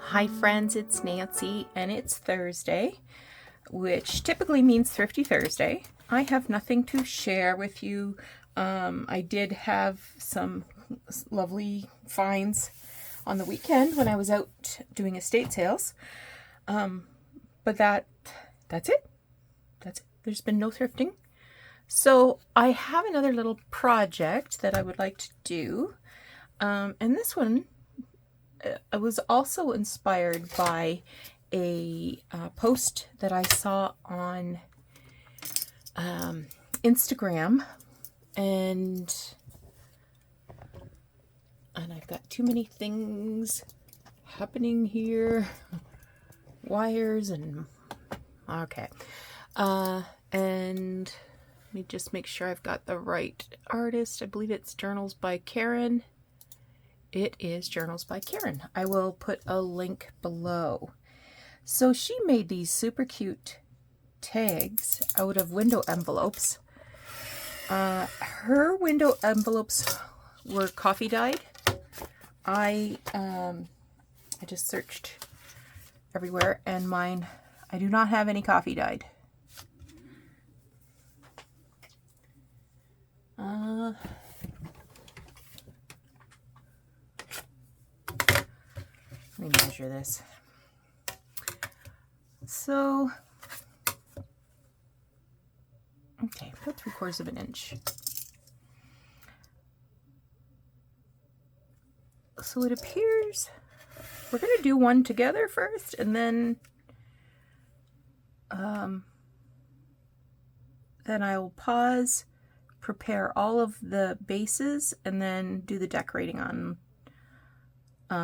Hi friends, it's Nancy and it's Thursday, which typically means Thrifty Thursday. I have nothing to share with you. I did have some lovely finds on the weekend when I was out doing estate sales. But that's it. That's it. There's been no thrifting. So I have another little project that I would like to do. And this one I was also inspired by a post that I saw on Instagram, and I've got too many things happening here, wires and okay, and let me just make sure I've got the right artist. I believe it's Journals by Karen. It is Journals by Karen. I will put a link below. So she made these super cute tags out of window envelopes. Her window envelopes were coffee dyed. I just searched everywhere, and mine, I do not have any coffee dyed. Let me measure this. So, okay, about 3/4 of an inch. So it appears we're going to do one together first, and then I will pause, prepare all of the bases, and then do the decorating on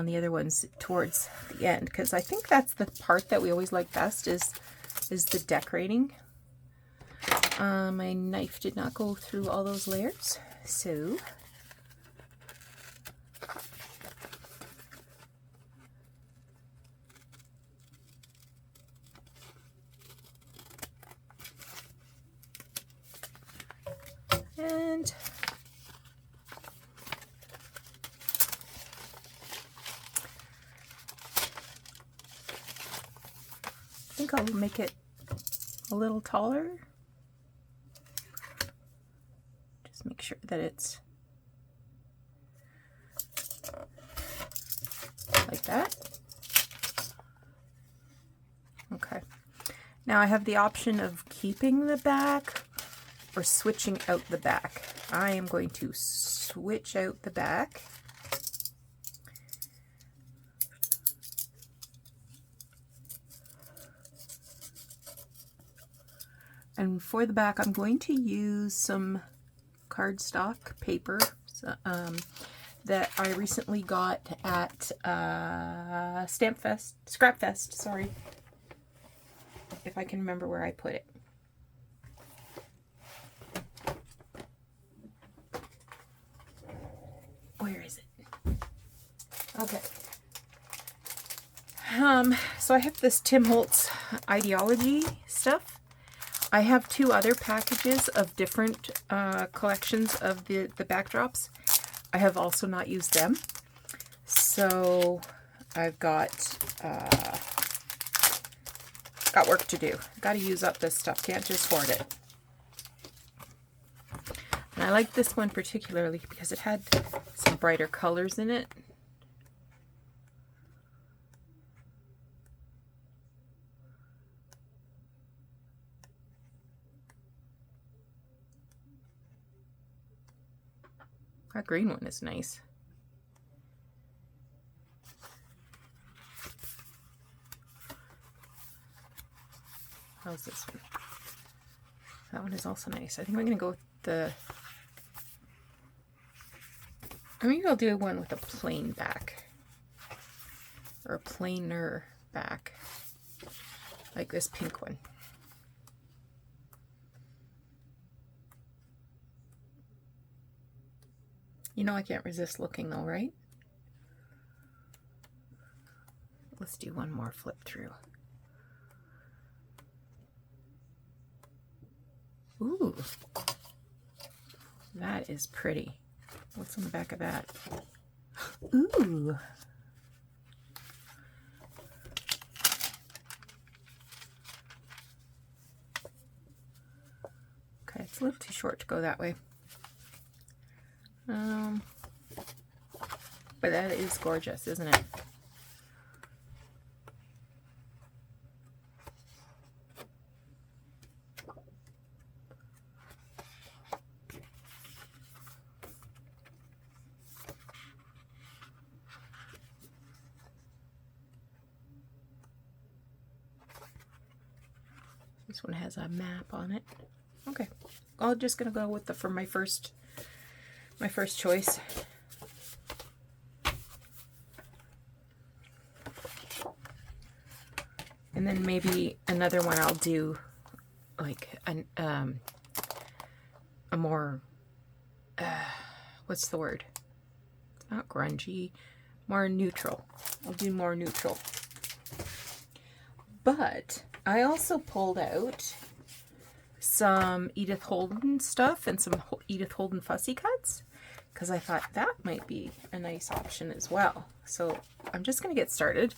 the other ones towards the end, because I think that's the part that we always like best is the decorating. My knife did not go through all those layers, so and I think I'll make it a little taller. Just make sure that it's like that. Okay. Now I have the option of keeping the back or switching out the back. I am going to switch out the back. And for the back, I'm going to use some cardstock paper that I recently got at Scrapfest, sorry. If I can remember where I put it. Where is it? Okay. So I have this Tim Holtz Ideology stuff. I have 2 other packages of different collections of the backdrops. I have also not used them. So I've got work to do. Got to use up this stuff. Can't just hoard it. And I like this one particularly because it had some brighter colors in it. That green one is nice. How's this one? That one is also nice. I think I'm going to go with the... Maybe I'll do one with a plain back. Or a plainer back. Like this pink one. You know I can't resist looking though, right? Let's do one more flip through. Ooh, that is pretty. What's on the back of that? Ooh, it's a little too short to go that way. But that is gorgeous, isn't it? This one has a map on it. Okay, I'm just gonna go with for my first choice. And then maybe another one I'll do like a more what's the word? It's not grungy, more neutral. I'll do more neutral. But I also pulled out some Edith Holden stuff and some Edith Holden fussy cuts because I thought that might be a nice option as well. So I'm just going to get started.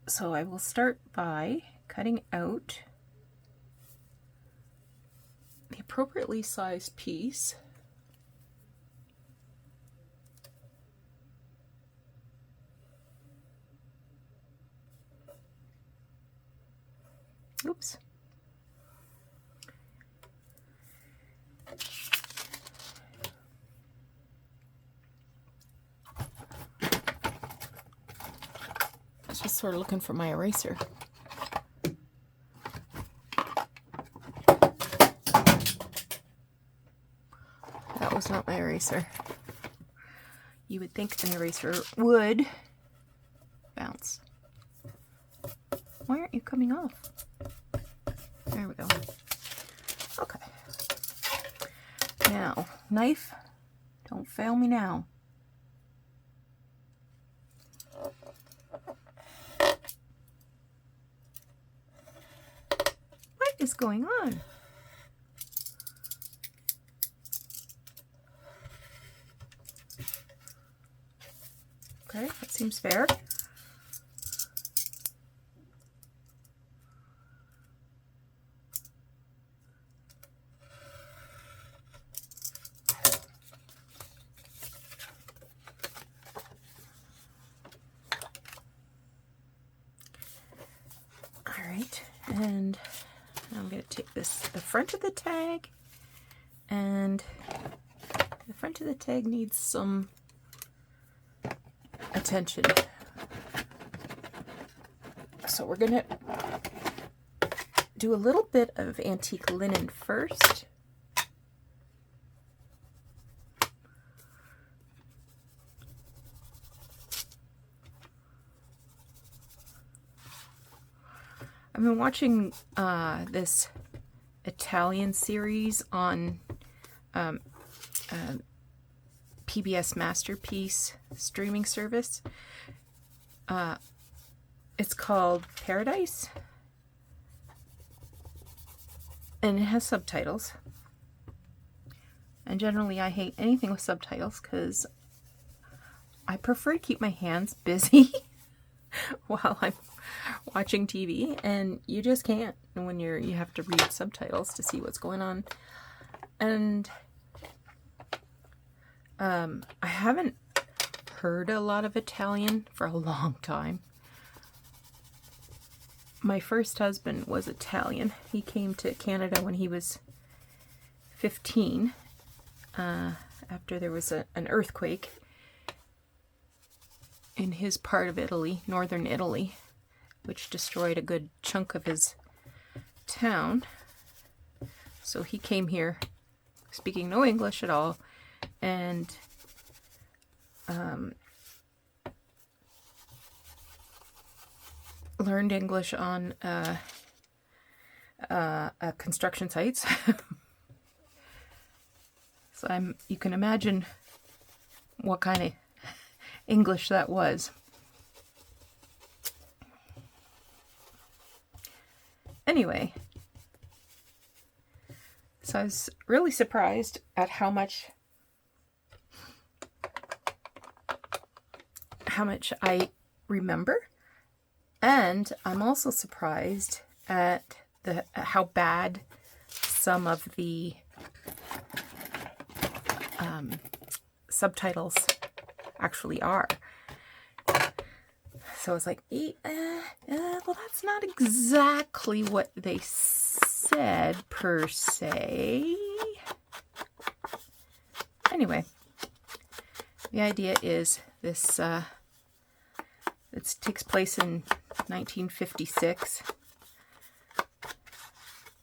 So I will start by cutting out the appropriately sized piece. Oops. I was just sort of looking for my eraser. That was not my eraser. You would think an eraser would bounce. Why aren't you coming off? There we go. Okay. Now, knife, don't fail me now. What is going on? Okay, that seems fair. And I'm going to take the front of the tag, and the front of the tag needs some attention. So we're going to do a little bit of antique linen first. I've been watching this Italian series on PBS Masterpiece streaming service. It's called Paradise, and it has subtitles. And generally I hate anything with subtitles because I prefer to keep my hands busy while I'm watching TV, and you just can't when you have to read subtitles to see what's going on. And I haven't heard a lot of Italian for a long time. My first husband was Italian. He came to Canada when he was 15 after there was an earthquake in his part of Italy, northern Italy, which destroyed a good chunk of his town. So he came here speaking no English at all, and learned English on construction sites. So you can imagine what kind of English that was. Anyway, so I was really surprised at how how much I remember. And I'm also surprised at how bad some of the subtitles actually are. So I was like, well, that's not exactly what they said per se. Anyway, the idea is this, it takes place in 1956,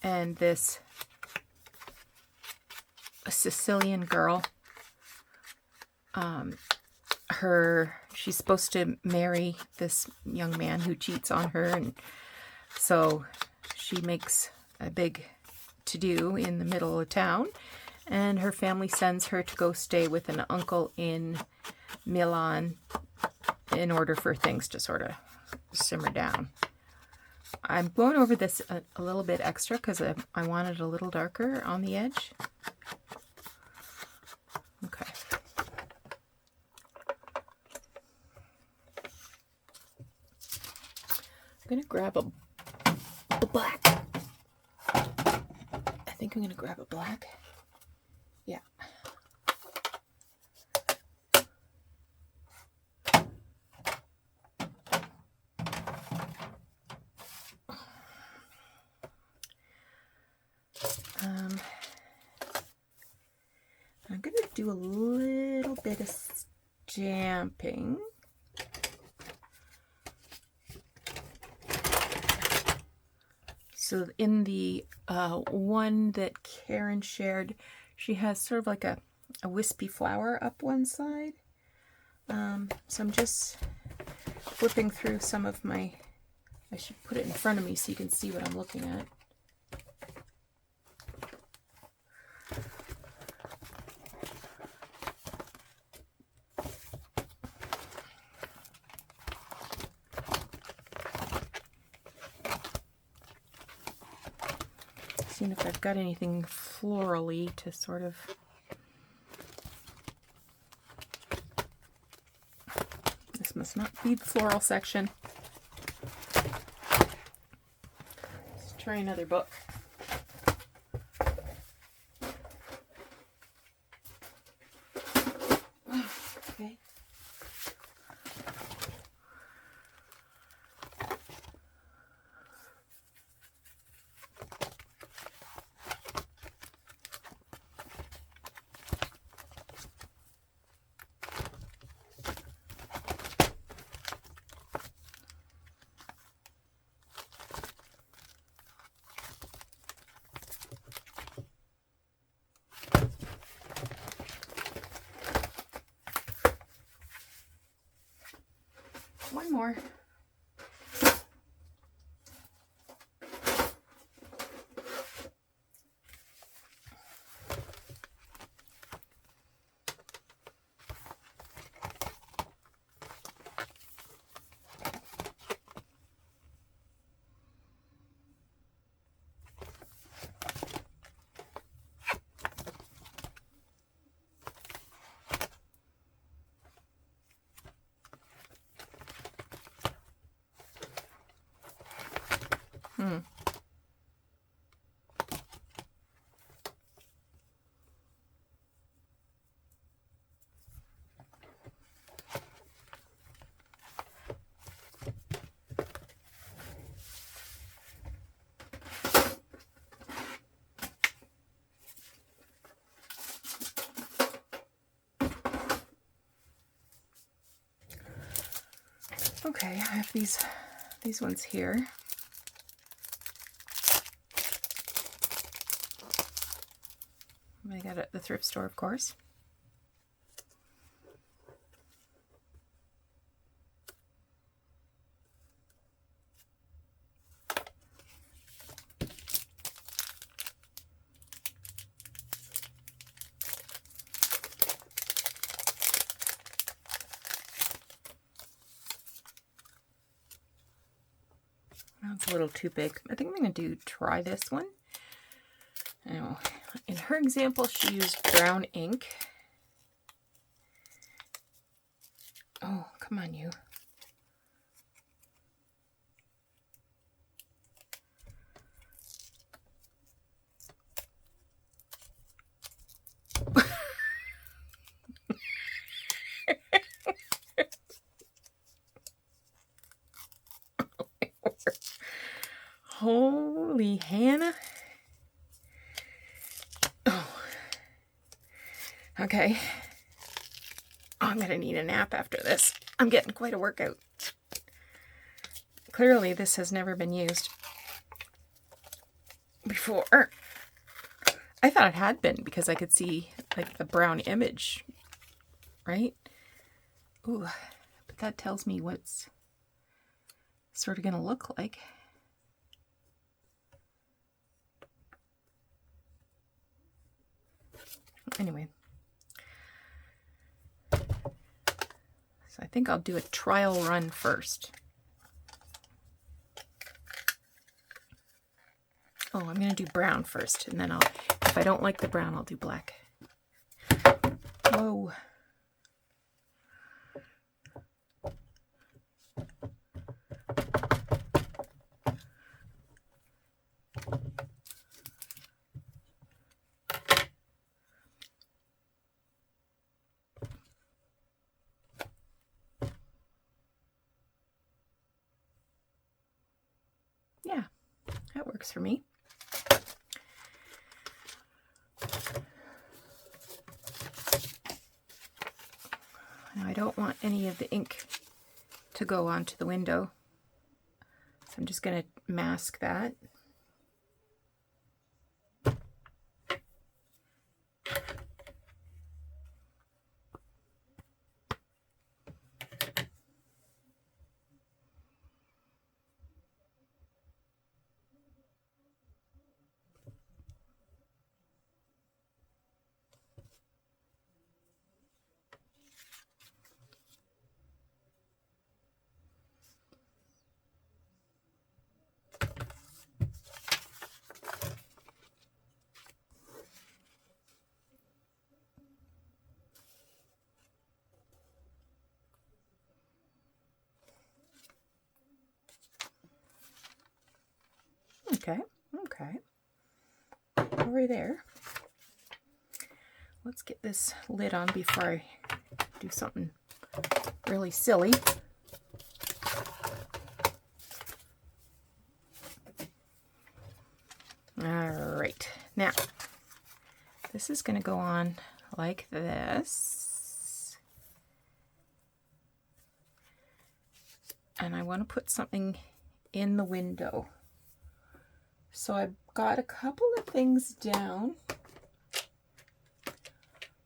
and this a Sicilian girl, she's supposed to marry this young man who cheats on her, and so she makes a big to-do in the middle of town, and her family sends her to go stay with an uncle in Milan in order for things to sort of simmer down. I'm going over this a little bit extra because I want it a little darker on the edge. Okay. I'm going to grab a black. I think I'm going to grab a black. Yeah. I'm going to do a little bit of stamping. So in the one that Karen shared, she has sort of like a wispy flower up one side. So I'm just flipping through some of my, I should put it in front of me so you can see what I'm looking at. Seeing if I've got anything florally to sort of this must not be the floral section. Let's try another book. Okay. One more. Okay, I have these ones here. I got it at the thrift store, of course. That's a little too big. I think I'm going to try this one. Now, in her example, she used brown ink. Oh, come Come on, you. Holy Hannah. Oh. Okay. Oh, I'm gonna need a nap after this. I'm getting quite a workout. Clearly this has never been used before. I thought it had been because I could see like the brown image, right? Ooh, but that tells me what's sort of gonna look like. Anyway, so I think I'll do a trial run first. Oh, I'm going to do brown first, and then if I don't like the brown, I'll do black. Whoa. Yeah, that works for me. Now I don't want any of the ink to go onto the window, so I'm just going to mask that. Okay. Over there. Let's get this lid on before I do something really silly. All right. Now, this is going to go on like this. And I want to put something in the window. So I've got a couple of things down.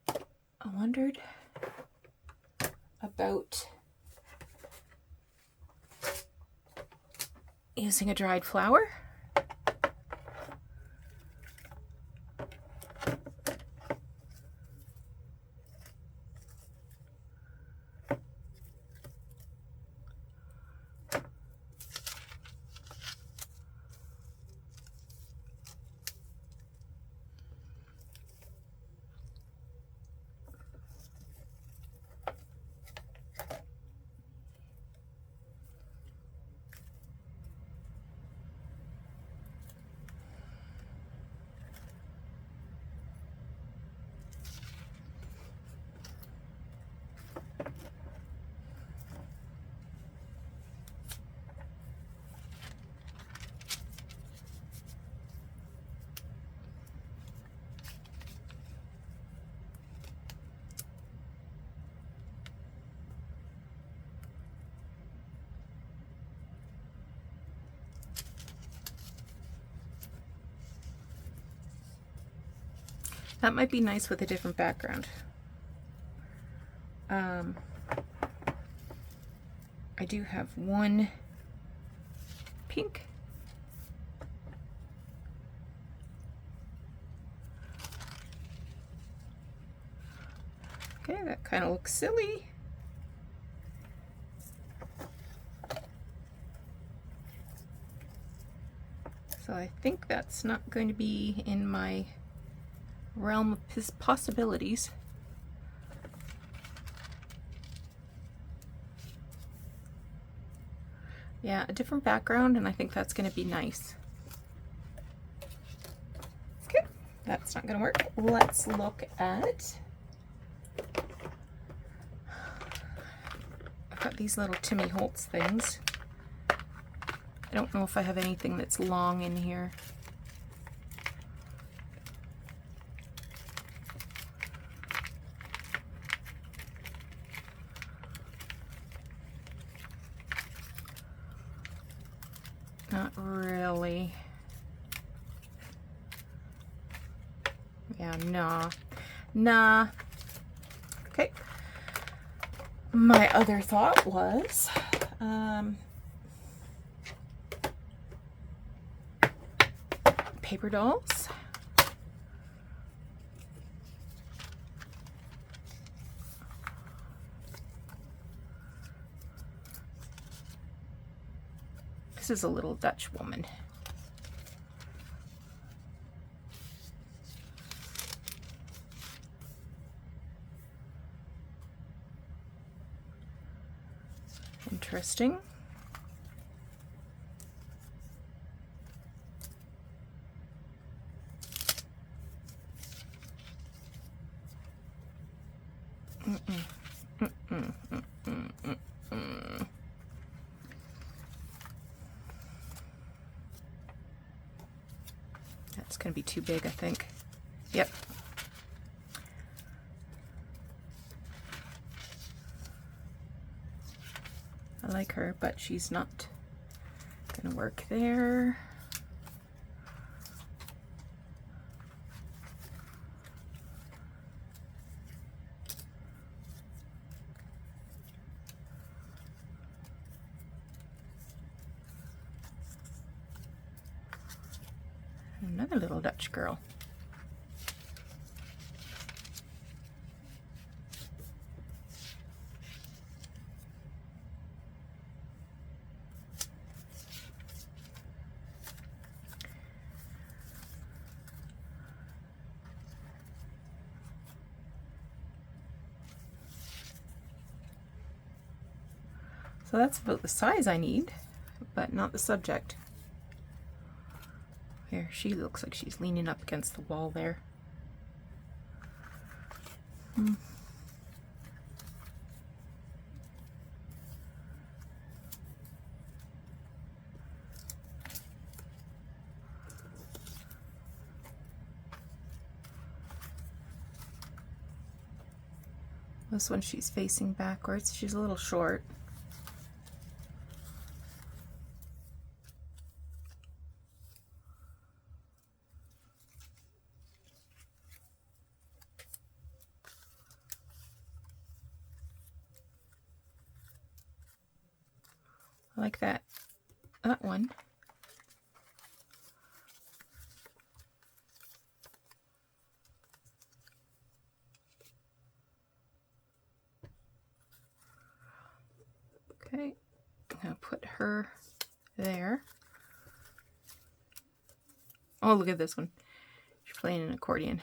I wondered about using a dried flower. That might be nice with a different background. I do have one pink. Okay, that kind of looks silly. So I think that's not going to be in my realm of possibilities. Yeah, a different background, and I think that's going to be nice. Okay, that's not going to work. Let's look at... I've got these little Timmy Holtz things. I don't know if I have anything that's long in here. Not really. Yeah, nah. Okay. My other thought was, paper dolls. This is a little Dutch woman. Interesting. That's going to be too big, I think. Yep. I like her, but she's not going to work there. Another little Dutch girl. So that's about the size I need, but not the subject. Here, she looks like she's leaning up against the wall there. This one she's facing backwards. She's a little short. I like that one. Okay, I'm gonna put her there. Oh, look at this one. She's playing an accordion.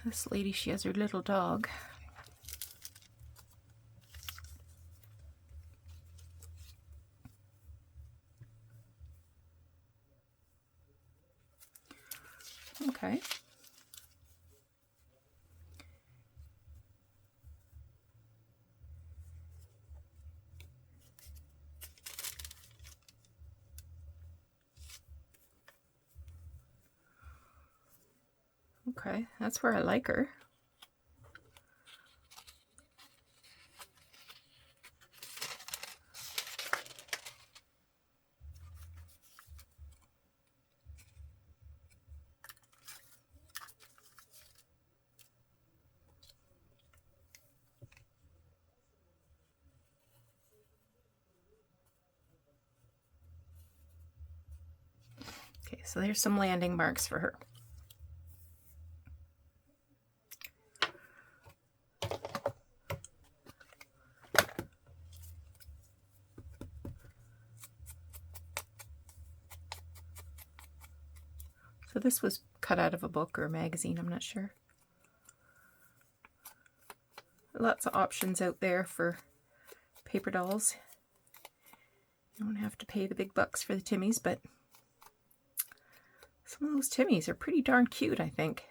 This lady, she has her little dog. Okay. Okay, that's where I like her. so there's some landing marks for her. So this was cut out of a book or a magazine, I'm not sure. Lots of options out there for paper dolls. You don't have to pay the big bucks for the Timmies, but some of those Timmies are pretty darn cute, I think.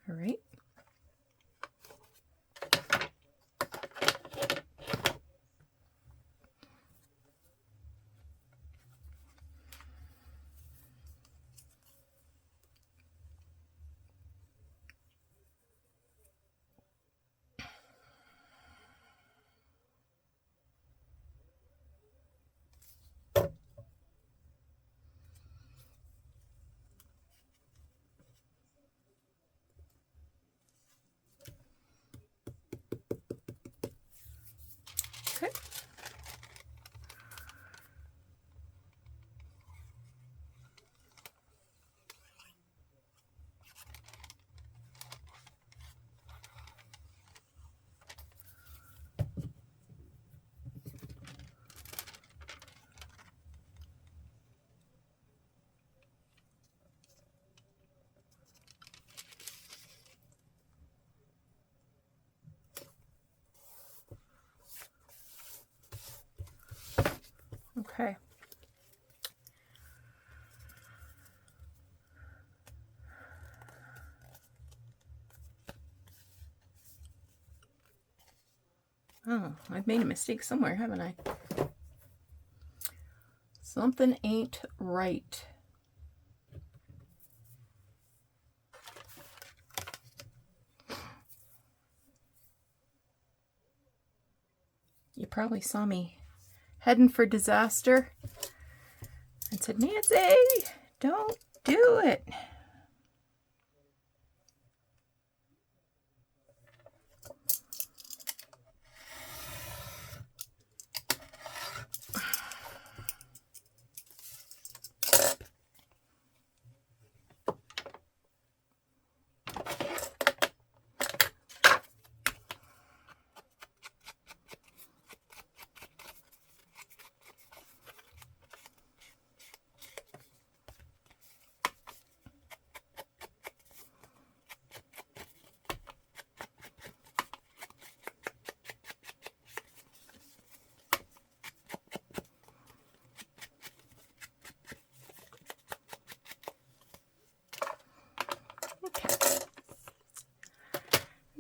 All right. Okay. Okay. Oh, I've made a mistake somewhere, haven't I? Something ain't right. You probably saw me heading for disaster and said, Nancy, don't do it.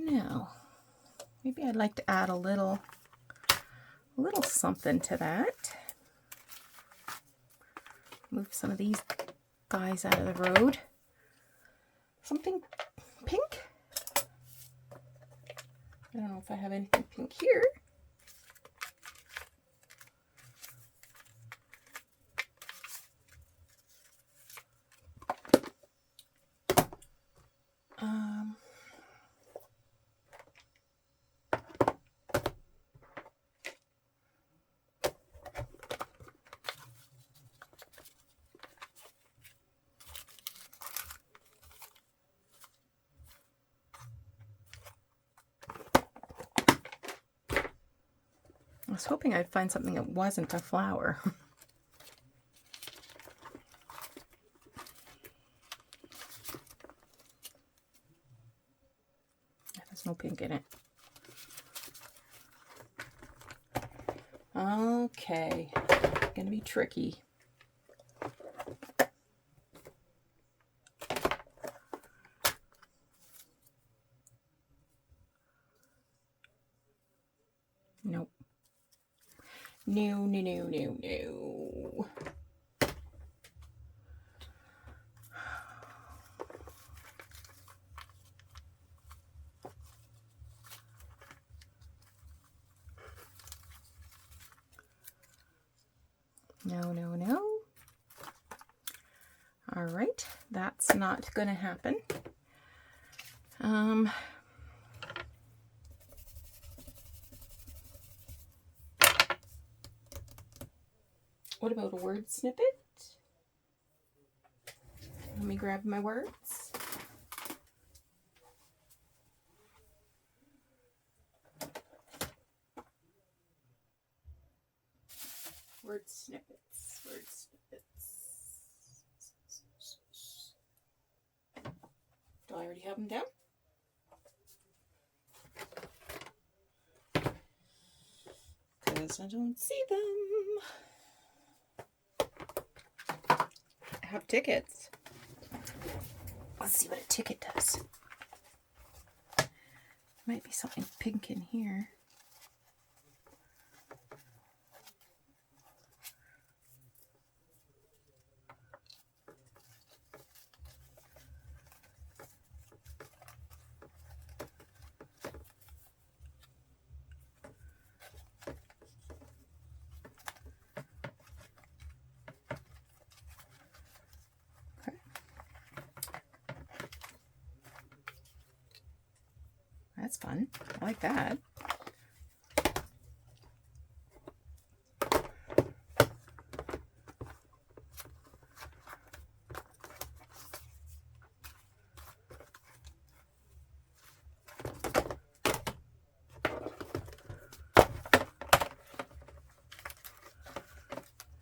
Now, maybe I'd like to add a little something to that. Move some of these guys out of the road. Something pink. I don't know if I have anything pink here. I was hoping I'd find something that wasn't a flower. There's no pink in it. Okay, gonna be tricky. Nope. No, no, no, no, no. No, no, no. All right, that's not going to happen. What about a word snippet? Let me grab my words. Word snippets, word snippets. Do I already have them down? Because I don't see them. I have tickets. Let's see what a ticket does. Might be something pink in here. That's fun. I like that.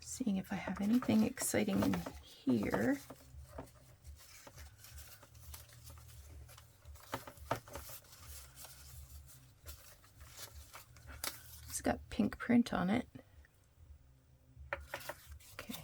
Seeing if I have anything exciting in here. It's got pink print on it. Okay.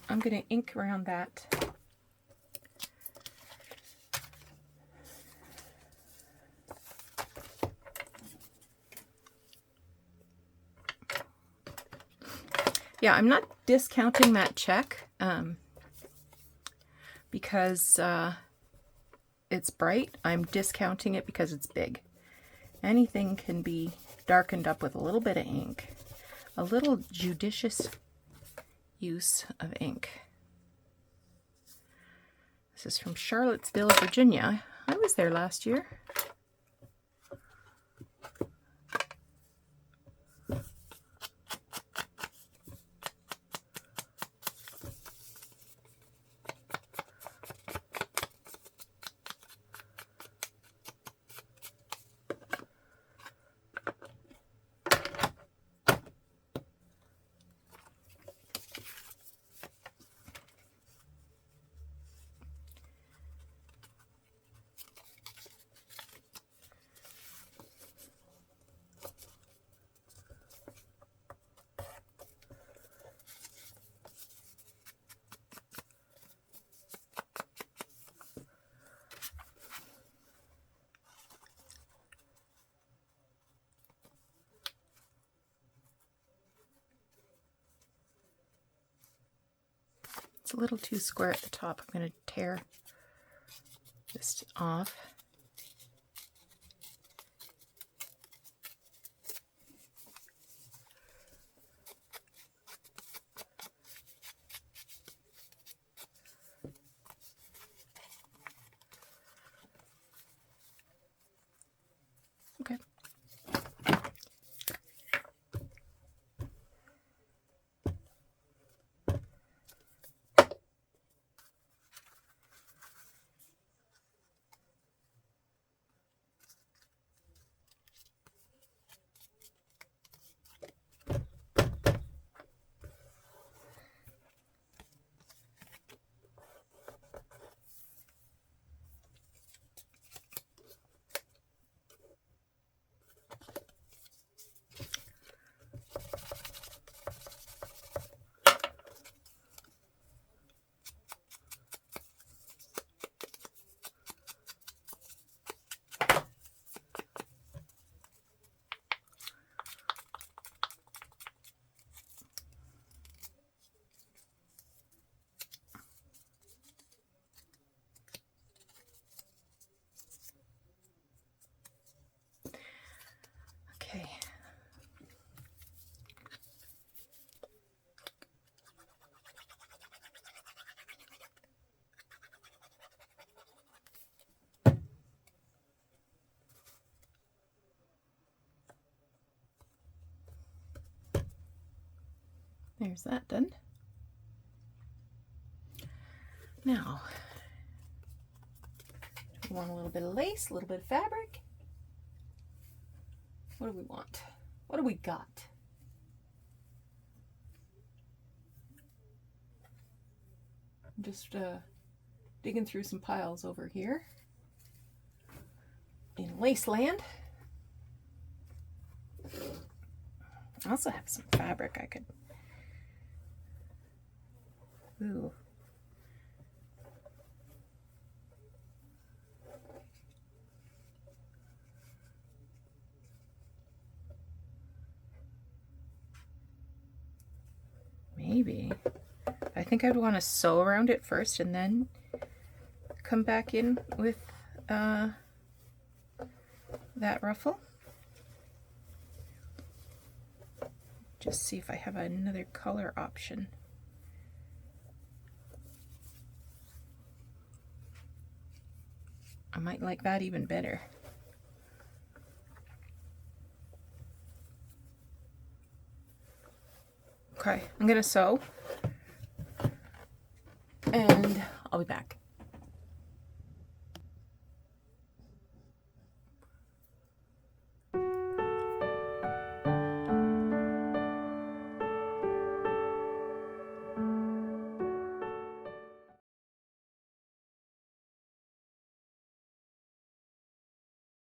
I'm going to ink around that. Yeah, I'm not discounting that check because it's bright. I'm discounting it because it's big. Anything can be darkened up with a little bit of ink. A little judicious use of ink. This is from Charlottesville, Virginia. I was there last year. It's a little too square at the top. I'm going to tear this off. Okay. There's that done. Now, we want a little bit of lace, a little bit of fabric. What do we want? What do we got? I'm just digging through some piles over here in lace land. I also have some fabric I could... Ooh. Maybe. I think I'd want to sew around it first and then come back in with that ruffle. Just see if I have another color option. I might like that even better. Okay, I'm gonna sew and I'll be back.